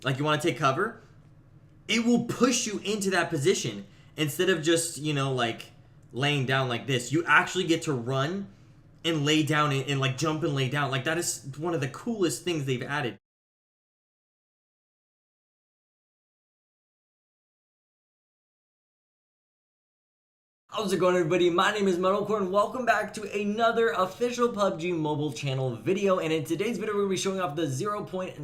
like you want to take cover, it will push you into that position instead of just, like laying down like this. You actually get to run and lay down and like jump and lay down. Like that is one of the coolest things they've added. How's it going, everybody? My name is Metalcore and welcome back to another official PUBG mobile channel video. And in today's video, we're going to be showing off the 0.9.0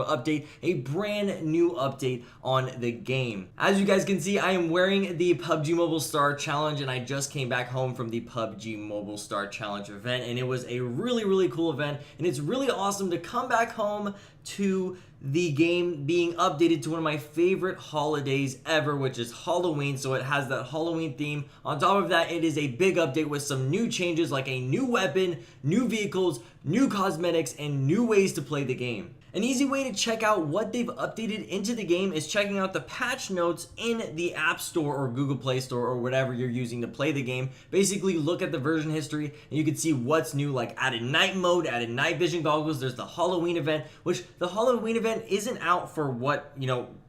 update, a brand new update on the game. As you guys can see, I am wearing the PUBG Mobile Star Challenge, and I just came back home from the PUBG Mobile Star Challenge event, and it was a really cool event. And it's really awesome to come back home to the game being updated to one of my favorite holidays ever, which is Halloween. So it has that Halloween theme. On top of that, it is a big update with some new changes like a new weapon, new vehicles, new cosmetics, and new ways to play the game. An easy way to check out what they've updated into the game is checking out the patch notes in the App Store or Google Play Store or whatever you're using to play the game. Basically, look at the version history and you can see what's new, like added night mode, added night vision goggles. There's the Halloween event, which the Halloween event isn't out for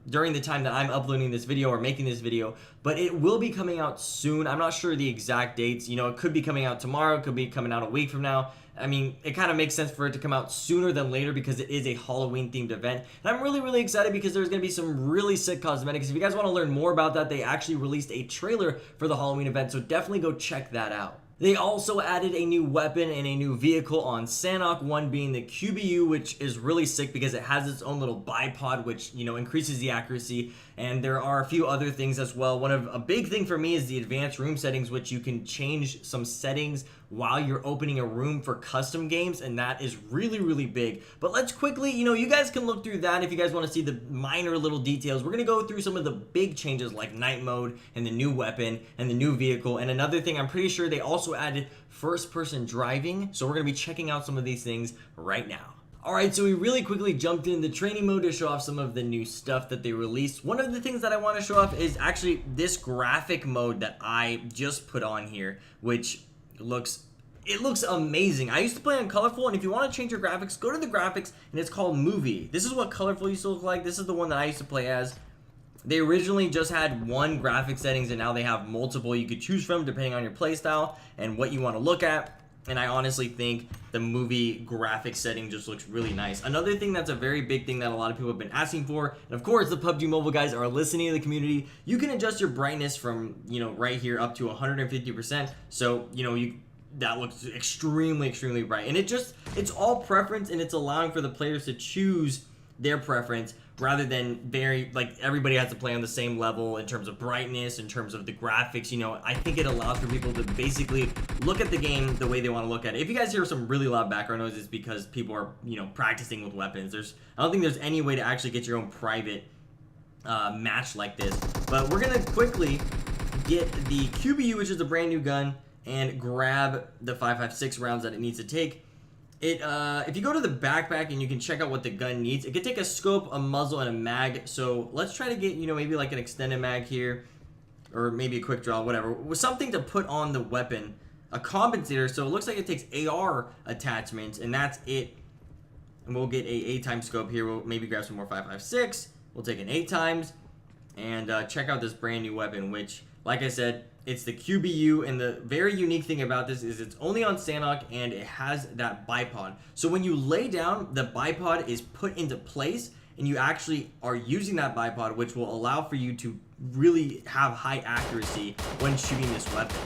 during the time that I'm uploading this video or making this video, but it will be coming out soon. I'm not sure the exact dates. It could be coming out tomorrow, it could be coming out a week from now. I mean, it kind of makes sense for it to come out sooner than later because it is a Halloween themed event. And I'm really excited because there's going to be some really sick cosmetics. If you guys want to learn more about that, they actually released a trailer for the Halloween event, so definitely go check that out. They also added a new weapon and a new vehicle on Sanhok, one being the QBU, which is really sick because it has its own little bipod, which, increases the accuracy. And there are a few other things as well. A big thing for me is the advanced room settings, which you can change some settings while you're opening a room for custom games, and that is really big. But let's quickly, you guys can look through that if you guys want to see the minor little details. We're going to go through some of the big changes like night mode and the new weapon and the new vehicle. And another thing, I'm pretty sure they also added first-person driving, so we're going to be checking out some of these things right now. Alright, so we really quickly jumped in the training mode to show off some of the new stuff that they released. One of the things that I want to show off is actually this graphic mode that I just put on here, which looks amazing. I used to play on Colorful, and if you want to change your graphics, go to the graphics, and it's called Movie. This is what Colorful used to look like. This is the one that I used to play as. They originally just had one graphic settings, and now they have multiple you could choose from depending on your playstyle and what you want to look at. And I honestly think the movie graphic setting just looks really nice. Another thing that's a very big thing that a lot of people have been asking for, and of course the PUBG Mobile guys are listening to the community, you can adjust your brightness from, right here up to 150%. So, that looks extremely bright. And it's all preference, and it's allowing for the players to choose their preference rather than everybody has to play on the same level in terms of brightness, in terms of the graphics. I think it allows for people to basically look at the game the way they want to look at it. If you guys hear some really loud background noise, it's because people are, practicing with weapons. I don't think there's any way to actually get your own private match like this. But we're gonna quickly get the QBU, which is a brand new gun, and grab the 5.56 rounds that it needs to take. If you go to the backpack and you can check out what the gun needs, it could take a scope, a muzzle, and a mag. So let's try to get, maybe like an extended mag here, or maybe a quick draw, whatever. With something to put on the weapon, a compensator. So it looks like it takes AR attachments, and that's it. And we'll get a 8x scope here. We'll maybe grab some more 5.56. We'll take an 8x and check out this brand new weapon, which, like I said, it's the QBU, and the very unique thing about this is it's only on Sanhok, and it has that bipod. So when you lay down, the bipod is put into place, and you actually are using that bipod, which will allow for you to really have high accuracy when shooting this weapon.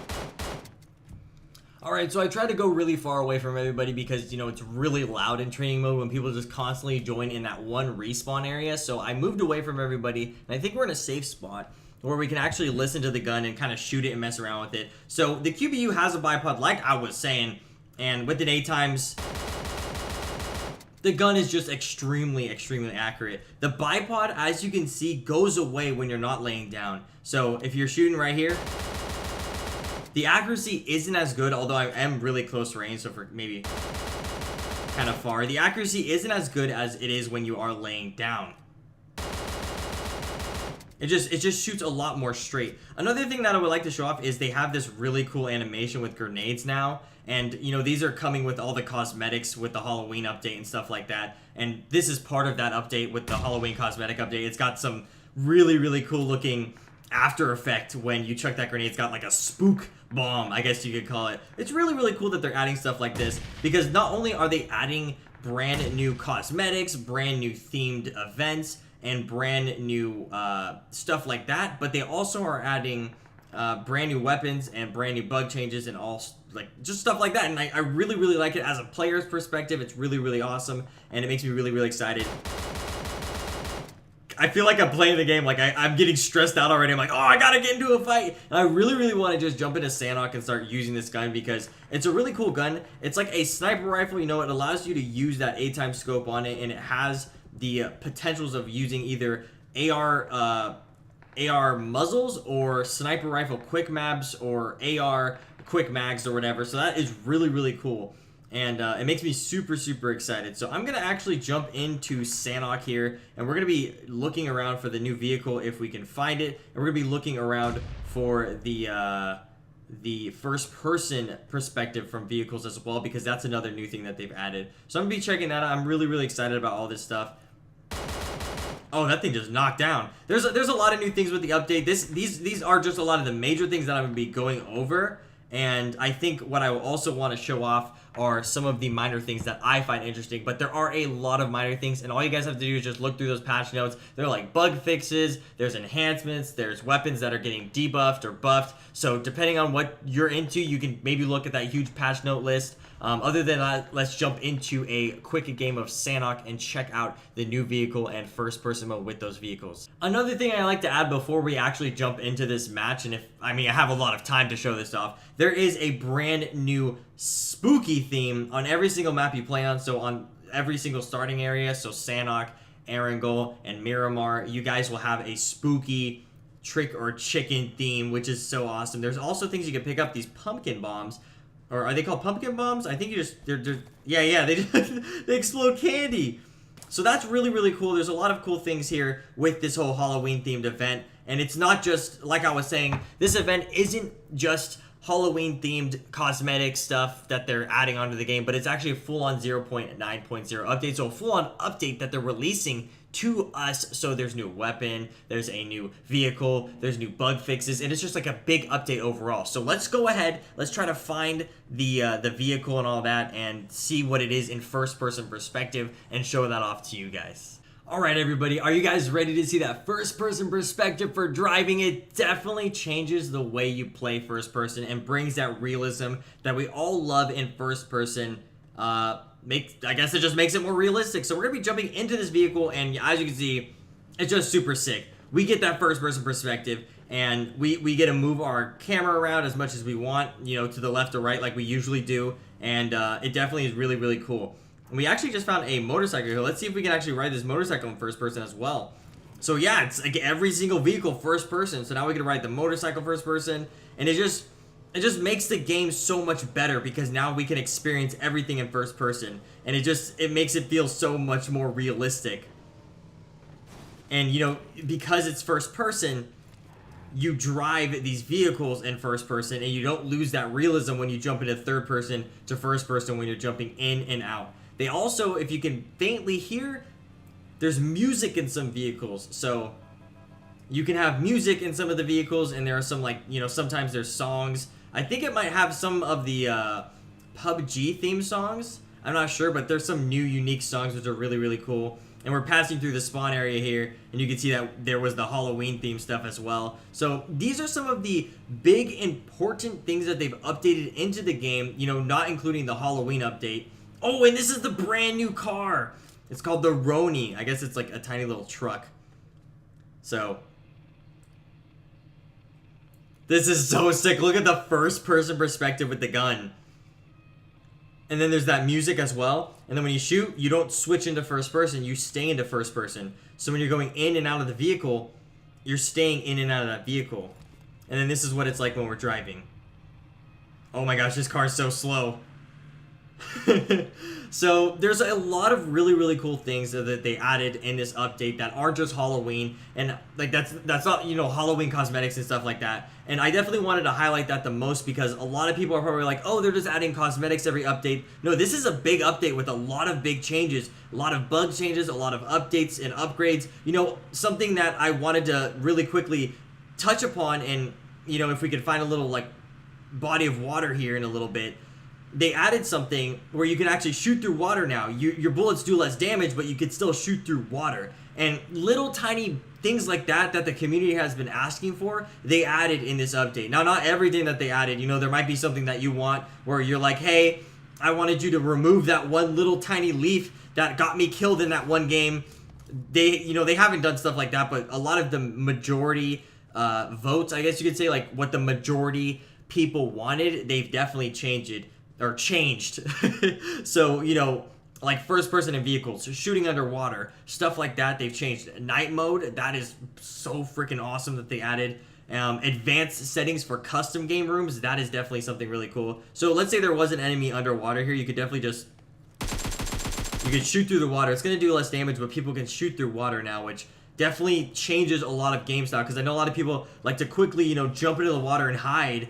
Alright, so I tried to go really far away from everybody because, it's really loud in training mode when people just constantly join in that one respawn area. So I moved away from everybody, and I think we're in a safe spot where we can actually listen to the gun and kind of shoot it and mess around with it. So the QBU has a bipod, like I was saying, and with it 8x, the gun is just extremely accurate. The bipod, as you can see, goes away when you're not laying down. So if you're shooting right here, the accuracy isn't as good, although I am really close range, so for maybe kind of far, the accuracy isn't as good as it is when you are laying down. it just shoots a lot more straight. Another thing that I would like to show off is they have this really cool animation with grenades now. And, you know, these are coming with all the cosmetics with the Halloween update and stuff like that. And this is part of that update with the Halloween cosmetic update. It's got some really, really cool looking after effect when you chuck that grenade. It's got like a spook bomb, I guess you could call it. It's really, really cool that they're adding stuff like this, because not only are they adding brand new cosmetics, brand new themed events, and brand new stuff like that, but they also are adding brand new weapons and brand new bug changes and all, like, just stuff like that. And I really, really like it. As a player's perspective, it's really, really awesome, and it makes me really, really excited. I feel like I'm playing the game, like I'm getting stressed out already. I'm like, oh, I gotta get into a fight. And I really, really want to just jump into Sanhok and start using this gun, because it's a really cool gun. It's like a sniper rifle, you know, it allows you to use that 8x scope on it, and it has the potentials of using either AR muzzles or sniper rifle quick maps or AR quick mags or whatever. So that is really, really cool. And it makes me super, super excited. So I'm going to actually jump into Sanhok here, and we're going to be looking around for the new vehicle if we can find it. And we're going to be looking around for the first-person perspective from vehicles as well, because that's another new thing that they've added. So I'm going to be checking that out. I'm really, really excited about all this stuff. Oh, that thing just knocked down. There's a lot of new things with the update. These are just a lot of the major things that I'm going to be going over. And I think what I will also want to show off are some of the minor things that I find interesting. But there are a lot of minor things, and all you guys have to do is just look through those patch notes. They're like bug fixes, there's enhancements, there's weapons that are getting debuffed or buffed. So depending on what you're into, you can maybe look at that huge patch note list. Other than that, let's jump into a quick game of Sanhok and check out the new vehicle and first-person mode with those vehicles. Another thing I like to add before we actually jump into this match, and I have a lot of time to show this off, there is a brand new spooky theme on every single map you play on. So on every single starting area, so Sanhok, Erangel, and Miramar, you guys will have a spooky trick or chicken theme, which is so awesome. There's also things you can pick up, these pumpkin bombs. Or are they called pumpkin bombs? I think you just, they explode candy. So that's really, really cool. There's a lot of cool things here with this whole Halloween themed event. And it's not just, like I was saying, this event isn't just Halloween themed cosmetic stuff that they're adding onto the game, but it's actually a full-on 0.9.0 update. So a full-on update that they're releasing to us. So there's new weapon, there's a new vehicle, there's new bug fixes, and it's just like a big update overall. So let's go ahead, let's try to find the vehicle and all that and see what it is in first-person perspective and show that off to you guys. Alright everybody, are you guys ready to see that first-person perspective for driving? It definitely changes the way you play first-person and brings that realism that we all love in first-person. I guess it just makes it more realistic. So we're going to be jumping into this vehicle, and as you can see, it's just super sick. We get that first-person perspective, and we get to move our camera around as much as we want, you know, to the left or right like we usually do, and it definitely is really, really cool. And we actually just found a motorcycle here. Let's see if we can actually ride this motorcycle in first person as well. So yeah, it's like every single vehicle first person. So now we can ride the motorcycle first person, and it just makes the game so much better because now we can experience everything in first person, and it makes it feel so much more realistic. And you know, because it's first person, you drive these vehicles in first person, and you don't lose that realism when you jump into third person to first person when you're jumping in and out. They also, if you can faintly hear, there's music in some vehicles. So you can have music in some of the vehicles, and there are some, like, you know, sometimes there's songs. I think it might have some of the PUBG theme songs. I'm not sure, but there's some new unique songs which are really, really cool. And we're passing through the spawn area here, and you can see that there was the Halloween theme stuff as well. So these are some of the big important things that they've updated into the game, you know, not including the Halloween update. Oh, and this is the brand new car. It's called the Roni. I guess it's like a tiny little truck. So this is so sick. Look at the first person perspective with the gun. And then there's that music as well. And then when you shoot, you don't switch into first person. You stay into first person. So when you're going in and out of the vehicle, you're staying in and out of that vehicle. And then this is what it's like when we're driving. Oh my gosh, this car is so slow. So there's a lot of really cool things that they added in this update that aren't just Halloween, and like that's not, you know, Halloween cosmetics and stuff like that. And I definitely wanted to highlight that the most because a lot of people are probably like, oh, they're just adding cosmetics every update. No, this is a big update with a lot of big changes, a lot of bug changes, a lot of updates and upgrades. You know, something that I wanted to really quickly touch upon, and you know, if we could find a little like body of water here in a little bit, they added something where you can actually shoot through water now. Your bullets do less damage, but you can still shoot through water. And little tiny things like that the community has been asking for, they added in this update. Now, not everything that they added, you know, there might be something that you want where you're like, hey, I wanted you to remove that one little tiny leaf that got me killed in that one game. They, you know, they haven't done stuff like that, but a lot of the majority votes, I guess you could say, like what the majority people wanted, they've definitely changed. So, you know, like first person in vehicles, shooting underwater, stuff like that, they've changed. Night mode, that is so freaking awesome that they added. Advanced settings for custom game rooms, that is definitely something really cool. So let's say there was an enemy underwater here, you could definitely just, you could shoot through the water. It's going to do less damage, but people can shoot through water now, which definitely changes a lot of game style, because I know a lot of people like to quickly, you know, jump into the water and hide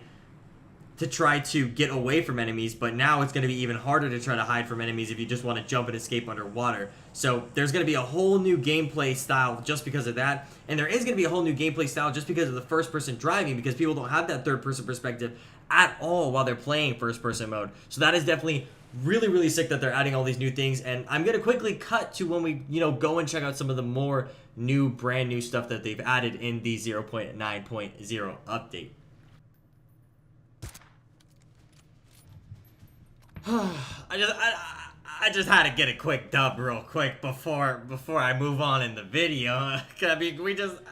to try to get away from enemies, but now it's going to be even harder to try to hide from enemies if you just want to jump and escape underwater. So there's going to be a whole new gameplay style just because of that, and there is going to be a whole new gameplay style just because of the first-person driving, because people don't have that third-person perspective at all while they're playing first-person mode. So that is definitely really sick that they're adding all these new things, and I'm going to quickly cut to when we, you know, go and check out some of the more new, brand new stuff that they've added in the 0.9.0 update. I just had to get a quick dub real quick before I move on in the video. I mean,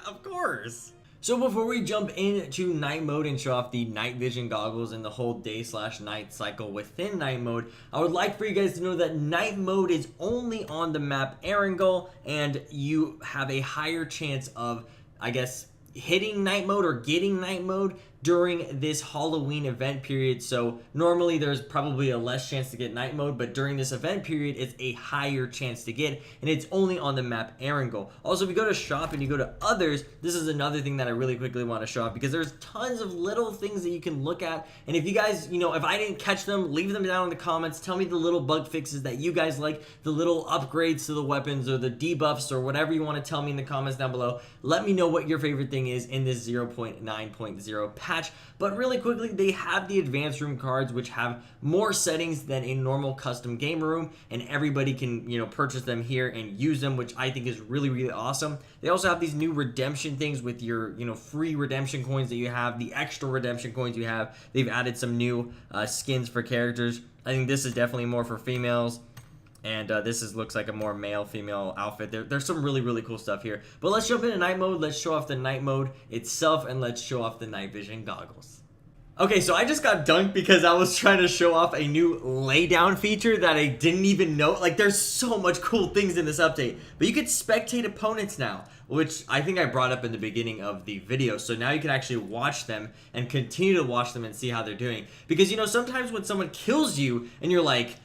of course. So before we jump into night mode and show off the night vision goggles and the whole day/night cycle within night mode, I would like for you guys to know that night mode is only on the map Erangel, and you have a higher chance of, I guess, hitting night mode or getting night mode during this Halloween event period. So normally there's probably a less chance to get night mode, but during this event period it's a higher chance to get, and it's only on the map Erangel. Also, if you go to shop and you go to others, this is another thing that I really quickly want to show off, because there's tons of little things that you can look at, and if you guys, you know, if I didn't catch them, leave them down in the comments. Tell me the little bug fixes that you guys like, the little upgrades to the weapons or the debuffs or whatever you want to tell me in the comments down below. Let me know what your favorite thing is in this 0.9.0 patch. But really quickly, they have the advanced room cards, which have more settings than a normal custom game room, and everybody can, you know, purchase them here and use them, which I think is really awesome. They also have these new redemption things with your, you know, free redemption coins that you have, the extra redemption coins you have. They've added some new skins for characters. I think this is definitely more for females. And looks like a more male-female outfit. There's some really cool stuff here. But let's jump into night mode. Let's show off the night mode itself, and let's show off the night vision goggles. Okay, so I just got dunked because I was trying to show off a new laydown feature that I didn't even know. Like, there's so much cool things in this update. But you could spectate opponents now, which I think I brought up in the beginning of the video. So now you can actually watch them and continue to watch them and see how they're doing. Because, you know, sometimes when someone kills you and you're like,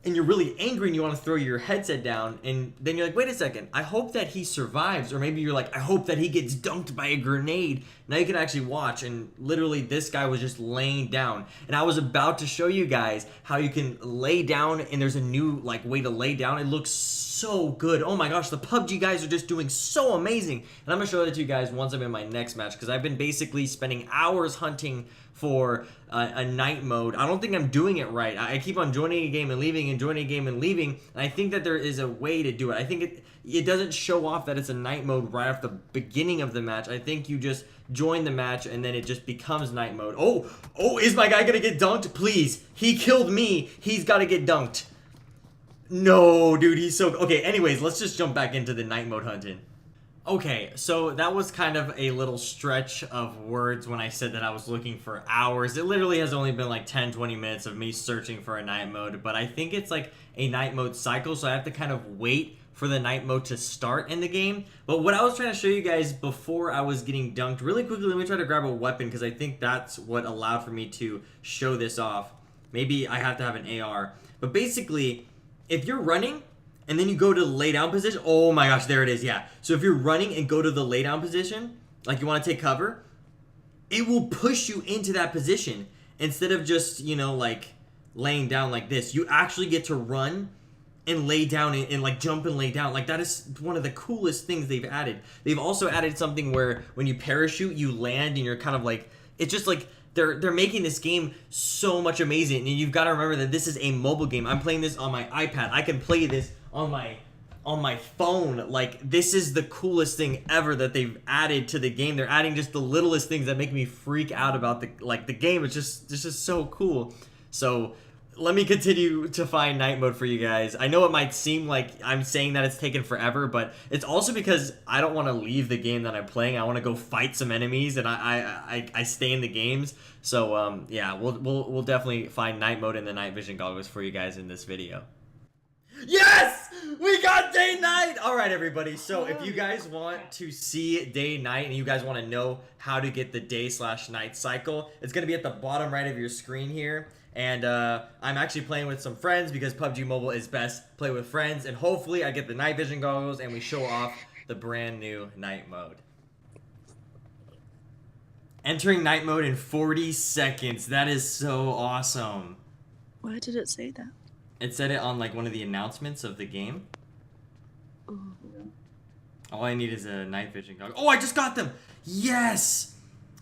and you're really angry and you want to throw your headset down, and then you're like, wait a second, I hope that he survives. Or maybe you're like, I hope that he gets dunked by a grenade. Now you can actually watch, and literally this guy was just laying down. And I was about to show you guys how you can lay down, and there's a new like way to lay down. It looks so good. Oh my gosh, the PUBG guys are just doing so amazing. And I'm going to show that to you guys once I'm in my next match, because I've been basically spending hours hunting for a night mode. I don't think I'm doing it right. I keep on joining a game and leaving and joining a game and leaving, and I think that there is a way to do it. I think it doesn't show off that it's a night mode right off the beginning of the match. I think you just join the match and then it just becomes night mode. Oh, is my guy gonna get dunked? Please, he killed me. He's gotta get dunked. No, dude, he's so... Okay, anyways, let's just jump back into the night mode hunting. Okay, so that was kind of a little stretch of words when I said that I was looking for hours. It literally has only been like 10-20 minutes of me searching for a night mode, but I think it's like a night mode cycle, so I have to kind of wait for the night mode to start in the game. But what I was trying to show you guys before I was getting dunked, really quickly, let me try to grab a weapon, because I think that's what allowed for me to show this off. Maybe I have to have an AR. But basically, if you're running and then you go to the lay down position, oh my gosh, there it is, yeah. So if you're running and go to the lay down position, like you want to take cover, it will push you into that position instead of just, you know, like laying down like this. You actually get to run and lay down and like jump and lay down. Like that is one of the coolest things they've added. They've also added something where when you parachute, you land and you're kind of like, it's just like they're making this game so much amazing. And you've got to remember that this is a mobile game. I'm playing this on my iPad. I can play this on my phone. Like, this is the coolest thing ever that they've added to the game. They're adding just the littlest things that make me freak out about the game. It's just so cool. So let me continue to find night mode for you guys. I know it might seem like I'm saying that it's taken forever, but it's also because I don't want to leave the game that I'm playing. I want to go fight some enemies, and I stay in the games. So yeah, we'll definitely find night mode in the night vision goggles for you guys in this video. Yes! We got day night! Alright, everybody. So if you guys want to see day night and you guys want to know how to get the day/night cycle, it's going to be at the bottom right of your screen here. And I'm actually playing with some friends because PUBG Mobile is best play with friends. And hopefully I get the night vision goggles and we show off the brand new night mode. Entering night mode in 40 seconds. That is so awesome. Where did it say that? It said it on like one of the announcements of the game. Ooh. All I need is a night vision goggle. Oh, I just got them! Yes!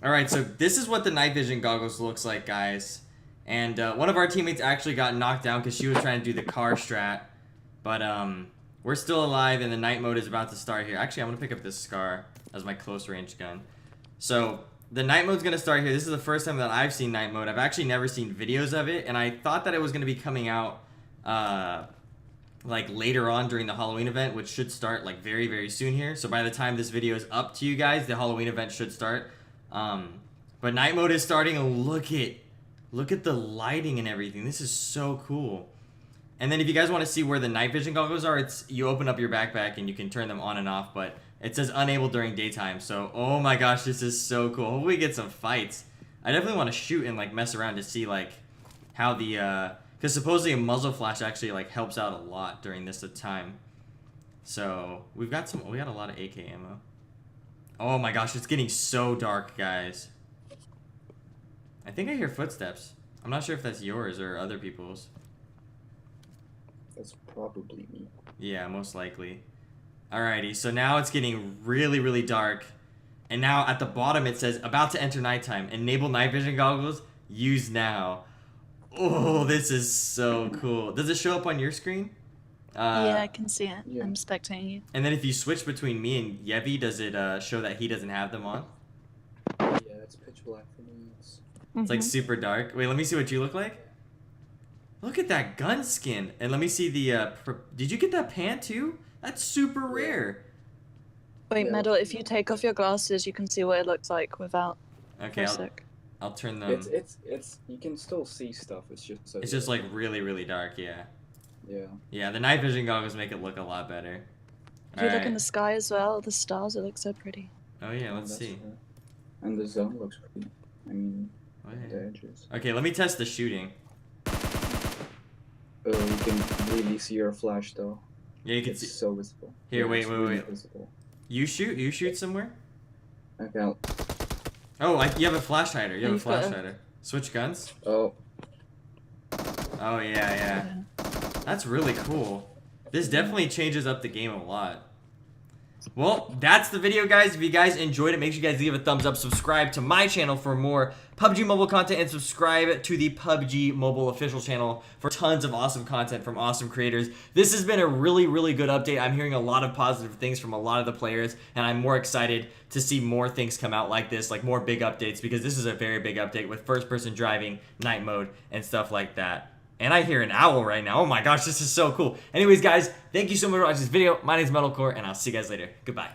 Alright, so this is what the night vision goggles looks like, guys. And one of our teammates actually got knocked down because she was trying to do the car strat. But we're still alive and the night mode is about to start here. Actually, I'm going to pick up this SCAR as my close range gun. So the night mode's going to start here. This is the first time that I've seen night mode. I've actually never seen videos of it. And I thought that it was going to be coming out like later on during the Halloween event, which should start like very, very soon here. So by the time this video is up to you guys, the Halloween event should start. But night mode is starting and look at the lighting and everything. This is so cool. And then if you guys want to see where the night vision goggles are, it's you open up your backpack and you can turn them on and off, but it says unable during daytime. So, oh my gosh, this is so cool. Hopefully we get some fights. I definitely want to shoot and like mess around to see like how the because supposedly a muzzle flash actually like helps out a lot during this time. So, we got a lot of AK ammo. Oh my gosh, it's getting so dark, guys. I think I hear footsteps. I'm not sure if that's yours or other people's. That's probably me. Yeah, most likely. Alrighty, so now it's getting really, really dark. And now at the bottom it says, about to enter nighttime. Enable night vision goggles. Use now. Oh, this is so cool. Does it show up on your screen? Yeah, I can see it. Yeah. I'm spectating you. And then if you switch between me and Yevi, does it show that he doesn't have them on? Yeah, it's pitch black for me. It's like super dark. Wait, let me see what you look like. Look at that gun skin. And let me see the, did you get that pant too? That's super rare. Wait, Yeah. Metal, if you take off your glasses, you can see what it looks like without. Okay, For a sec. I'll turn them. It's you can still see stuff. It's just so It's just like really, really dark, yeah. yeah. Yeah, the night vision goggles make it look a lot better. If you look in Alright. the sky as well, the stars, it looks so pretty. Oh yeah, Oh, let's that's see. fair. And the zone looks pretty. I mean, Oh, the yeah. edges. Okay, let me test the shooting. Oh, you can really see your flash though. Yeah, you can It's see. so visible. Here, Yeah, wait, it's wait, really wait. Visible. You shoot somewhere? Okay. Oh, you have a flash hider. You have a You've got flash a- hider. Switch guns? Oh, Oh, yeah. That's really cool. This definitely changes up the game a lot. Well, that's the video, guys. If you guys enjoyed it, make sure you guys leave a thumbs up, subscribe to my channel for more PUBG Mobile content, and subscribe to the PUBG Mobile official channel for tons of awesome content from awesome creators. This has been a really, really good update. I'm hearing a lot of positive things from a lot of the players, and I'm more excited to see more things come out like this, like more big updates, because this is a very big update with first-person driving, night mode, and stuff like that. And I hear an owl right now. Oh my gosh, this is so cool. Anyways, guys, thank you so much for watching this video. My name is Metalcore, and I'll see you guys later. Goodbye.